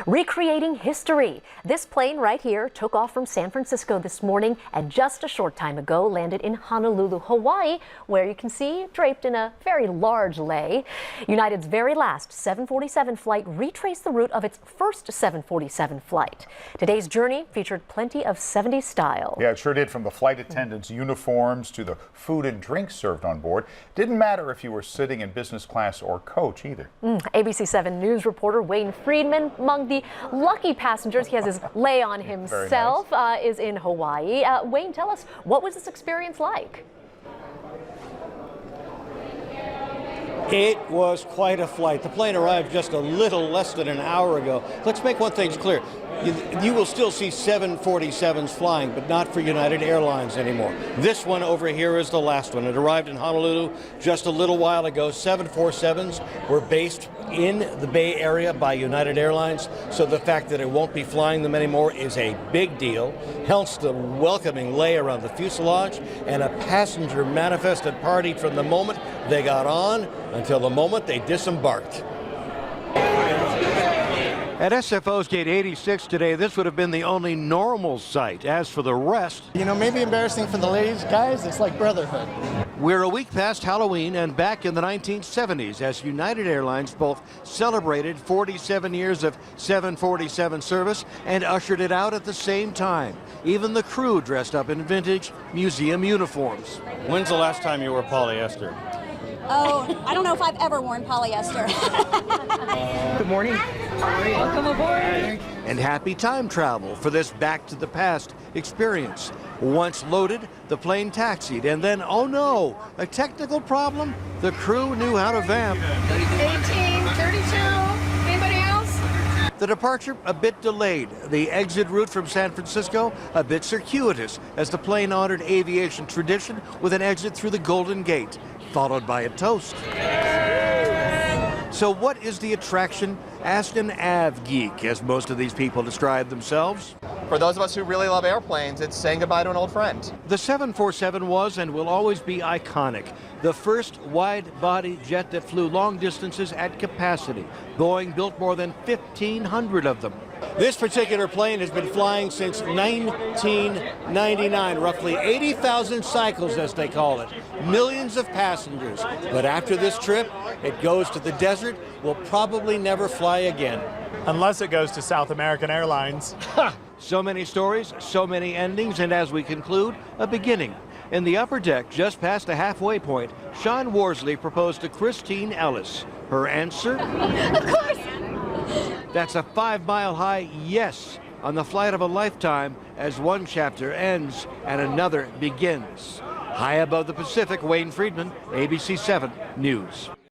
Recreating history. This plane right here took off from San Francisco this morning and just a short time ago landed in Honolulu, Hawaii, where you can see draped in a very large lei. United's very last 747 flight retraced the route of its first 747 flight. Today's journey featured plenty of 70s style. Yeah, it sure did, from the flight attendants' uniforms to the food and drinks served on board. Didn't matter if you were sitting in business class or coach either. ABC 7 News reporter Wayne Friedman, among the lucky passengers, he has his lei on himself, nice. Is in Hawaii. Wayne, tell us, what was this experience like? It was quite a flight. The plane arrived just a little less than an hour ago. Let's make one thing clear. You will still see 747s flying, but not for United Airlines anymore. This one over here is the last one. It arrived in Honolulu just a little while ago. 747s were based in the Bay Area by United Airlines, so the fact that it won't be flying them anymore is a big deal. Hence the welcoming lei around the fuselage, and a passenger manifest had partied from the moment they got on until the moment they disembarked. At SFO's Gate 86 today, this would have been the only normal sight. As for the rest, you know, maybe embarrassing for the ladies, guys, it's like brotherhood. We're a week past Halloween and back in the 1970s as United Airlines both celebrated 47 years of 747 service and ushered it out at the same time. Even the crew dressed up in vintage museum uniforms. When's the last time you wore polyester? Oh, I don't know if I've ever worn polyester. Good morning. Welcome aboard. And happy time travel for this back to the past experience. Once loaded, the plane taxied, and then, oh no, a technical problem? The crew knew how to vamp. 1832. Anybody else? The departure a bit delayed. The exit route from San Francisco a bit circuitous as the plane honored aviation tradition with an exit through the Golden Gate, followed by a toast. So what is the attraction? Ask an av geek, as most of these people describe themselves. For those of us who really love airplanes, it's saying goodbye to an old friend. The 747 was and will always be iconic. The first wide-body jet that flew long distances at capacity. Boeing built more than 1,500 of them. This particular plane has been flying since 1999, roughly 80,000 cycles, as they call it. Millions of passengers. But after this trip, it goes to the desert, will probably never fly again. Unless it goes to South American Airlines. So many stories, so many endings, and as we conclude, a beginning. In the upper deck, just past the halfway point, Sean Worsley proposed to Christine Ellis. Her answer? Of course. That's a 5-mile-high yes on the flight of a lifetime as one chapter ends and another begins. High above the Pacific, Wayne Friedman, ABC 7 News.